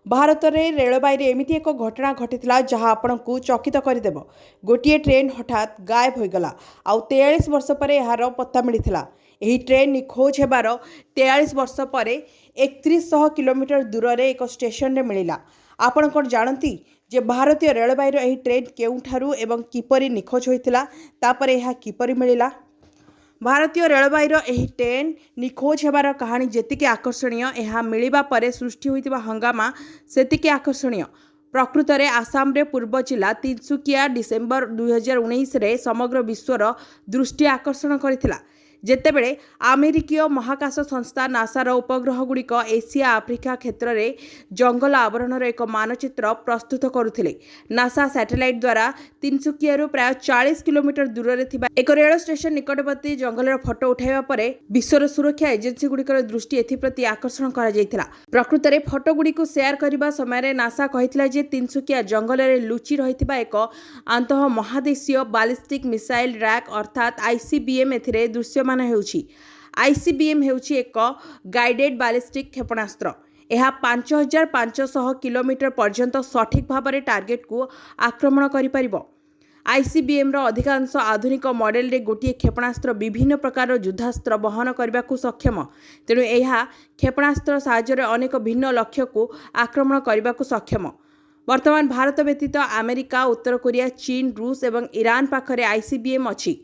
भारत में रेलबाई एमती एक घटना घटीला जहां आपण को चकित करदेव। गोटे ट्रेन हठात गायब हो गला। आउ 43 वर्ष पर यार पत्ता मिलता। यही ट्रेन निखोज होबार 43 वर्ष पर 3100 किलोमीटर दूर रे एक स्टेशन रे मिलिला। आपण कौन जानती जे भारतीय रेलबाई यही ट्रेन केउठारु एवं किपरि निखोज होइतिला तापर यह किपरि मिलिला। भारतीय रेलबाईर यही ट्रेन निखोज होबार कहानी जेतिके आकर्षणीय यह मिलिबा परे सृष्टि होइतिबा हंगामा सेतिके आकर्षणीय। प्रकृत में आसाम रे पूर्व जिला तिनसुकिया डिसेम्बर 2019 रे समग्र विश्वर दृष्टि आकर्षण करथिला। जेतेबेले अमेरिकीय महाकाश संस्था नासार उपग्रह गुड़िक एशिया आफ्रिका क्षेत्र में जंगल आवरणर एक मानचित्र प्रस्तुत करुथिले। नासा सैटेलाइट द्वारा तिनसुकिया प्राय 40 किलोमीटर दूर रे थिबा एक रेल स्टेशन निकटवर्ती जंगलर फोटो उठाइबा परे विश्वर सुरक्षा एजेंसी गुड़िकर दृष्टि एथिप्रति आकर्षण करा जायथिला। प्रकृत में फोटो गुड़िक शेयर करबा समय नासा कहिथिला जे तिनसुकिया जंगल में लुचि रहिथिबा एक आंतः महादेशीय बालिस्टिक मिसाइल रैक अर्थात आईसीबीएम एथिरे दृश्यमान हेउछि। आईसीबीएम हेउछि एक गाइडेड बालिस्टिक क्षेपणास्त्र। यह 5500 किलोमीटर पर्यंत सठिक भाव में टार्गेट को आक्रमण करिपरिबो। आईसीबीएम अधिकांश आधुनिक मॉडल रे गोटे क्षेपणास्त्र विभिन्न प्रकार युद्धास्त्र वहन करने को सक्षम। तेणु यह क्षेपणास्त्र साहाय्य अनेक भिन्न लक्ष्य को आक्रमण करने को सक्षम। वर्तमान भारत व्यतीत अमेरिका, उत्तर कोरिया, चीन, रूस और ईरान पाखरे आईसीबीएम अछि।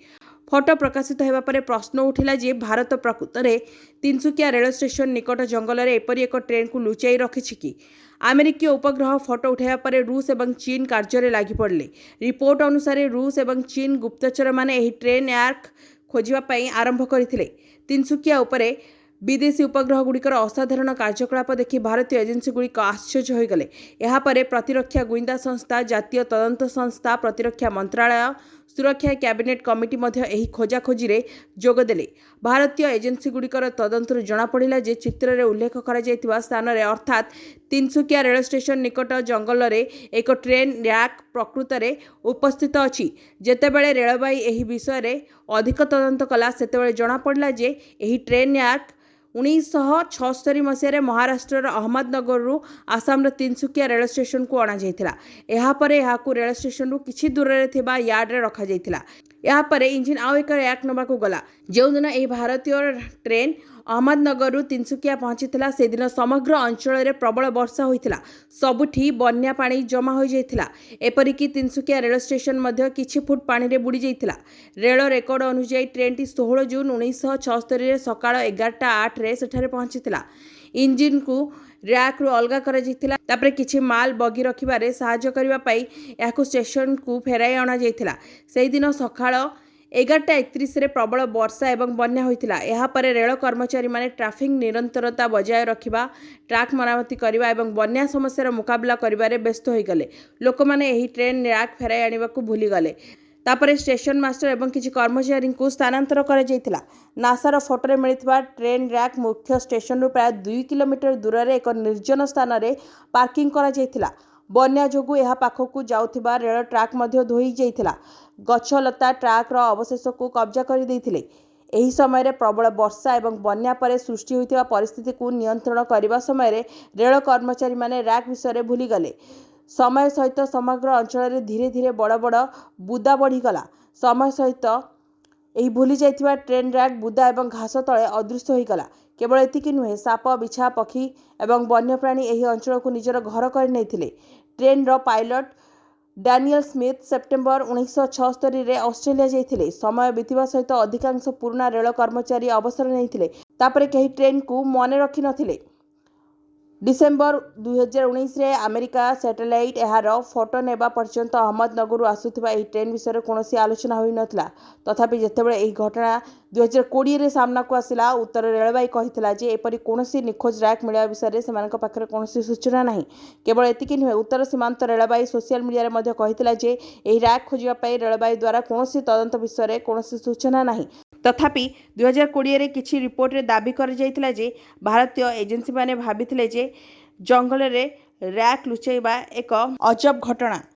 फोटो प्रकाशित होगा पर प्रश्न उठिला जे भारत प्रकृत में तिनसुकिया रेल स्टेशन निकट जंगल में एपरी एक ट्रेन को लुचाई रखिछि कि? अमेरिकीय उपग्रह फोटो उठाइबा पर रूस और चीन कार्य लगी पड़े। रिपोर्ट अनुसार रूस और चीन गुप्तचर माने एही ट्रेन यार्क खोजिबा आरंभ करथिले। तिनसुकिया उपरे विदेशी उपग्रह गुड़िकर असाधारण कार्यकलाप देखि भारतीय एजेंसी गुड़िक आश्चर्य हो गले। यापर प्रतिरक्षा गुइंदा संस्था, जातीय तदंत संस्था, प्रतिरक्षा मंत्रालय, सुरक्षा कैबिनेट कमिटी मध्य एही खोजाखोजी रे जोगदेले। भारतीय एजेंसी गुड़िकर तदंतर जनापड़ा जे चित्र रे उल्लेख करा जायतिबा स्थान रे अर्थात तिनसुकिया रेल स्टेशन निकट जंगल रे एक ट्रेन रैक प्रकृत में उपस्थित अछि। जेतेबेले रेलबाई एही विषय रे अधिक तदंत कला सेतेबेले जनापड़ा जे एही ट्रेन रैक 1976 मसीह महाराष्ट्र अहमदनगर आसाम तिनसुकिया रेल स्टेशन को अणा जाइथिला। यापर यहाकू रेल स्टेशन रु किछि दूर रे थिबा यार्ड रे रखा जाइथिला। यापर इंजिन आउ एक रैक नबाकू गला। जो दिन यह भारतीय ट्रेन अहमदनगर तिनसुकिया पहुंचीला से दिन समग्र अंचल में प्रबल वर्षा होइथिला। सबुठी बन्या पानी जमा हो जाइथिला। एपरिकी तिनसुकिया रेल स्टेशन मध्य किछि फुट पानी रे बुड़ी जाइथिला। रेल रेकर्ड अनुसार ट्रेन टी 16 जून 1976 रे सकाळ 11:08 रे सेठारे पहुंचीथिला। इंजिन को रैक रु अलगा करा जाइथिला। तापरे किछि माल बगी रखिबारे सहायता करिबा पई याकू स्टेशन को फेराई अणा जाइथिला। सेहि दिन सकाळ 11:31 रे प्रबल वर्षा एवं बन्या होइथिला। यापर रेल कर्मचारी माने ट्रैफिक निरंतरता बजाय रखिबा, ट्रैक मरामती करिबा एवं बन्या समस्यार मुकाबला करिबारे व्यस्त होई गले। लोक माने एही ट्रेन रैक फेराई आनिबा को भूली गले। तापरे स्टेशन मास्टर एवं किछि कर्मचारी को स्थानांतर करा जाइथिला। नासार फोटो रे मिलिथिबा ट्रेन रैक मुख्य स्टेशन रु प्राय 2 किलोमीटर दूर रे एक निर्जन स्थान रे पार्किंग करा जाइथिला। बन्या जोगु यह पाखकू जाउथिबा रेल ट्रैक मध्य धोई जाइथिला। गछलता ट्रैक रो अवशेष को कब्जा कर देथिले। एही समय रे प्रबल वर्षा एवं बन्या परे सृष्टि होइथिबा परिस्थिति को नियंत्रण करबा समय रे रेल कर्मचारी माने रैक विषय रे भूली गले। समय सहित समग्र अंचल में धीरे धीरे बड़ बड़ बुदा बढ़ीगला। समय सहित यही भूली जाइथिबा ट्रेन रैक बुदा एवं घास तले अदृश्य होईगला। केवल एतिकी नुहे, साप, बिछा, पक्षी एवं वन्यप्राणी यही अंचल को निजर घर कर नैथिले। ट्रेन रो पायलट डैनियल स्मिथ सेप्टेम्बर 1976 रे ऑस्ट्रेलिया जाइथिले। समय बीतिबा सहित अधिकांश पुराना रेल कर्मचारी अवसर नैथिले। तापरे केही ट्रेन को मने रखि नथिले। डिसेम्बर 2019 रे अमेरिका सैटेलाइट यार फोटो नेबा पर्यंत अहमदनगर आसुथिबा एही ट्रेन विषय कौनसी आलोचना होई नथिला। तथापि जेतेबेले एही घटना 2020 रे सामना को आसिला, उत्तर रेलबाई कहिथिला जे एपरि कौनसी निखोज रैक मिलिया विषय सेमानक पाखरे कौनसी सूचना नाही। केवल एतिकी नुहे, उत्तर सीमांत रेलबाई सोशल मीडिया रे मध्य कहिथिला जे एही रैक खोजिबा पई रेलबाई द्वारा कौनसी तदंत विषय कौनसी सूचना नाही। तथापि 2020 रे किछि रिपोर्ट रे दाबी कर जाइथिला जे भारतीय एजेंसी माने भाबिथिले जे जंगल रे रैक लुचाइबा एक अजब घटना।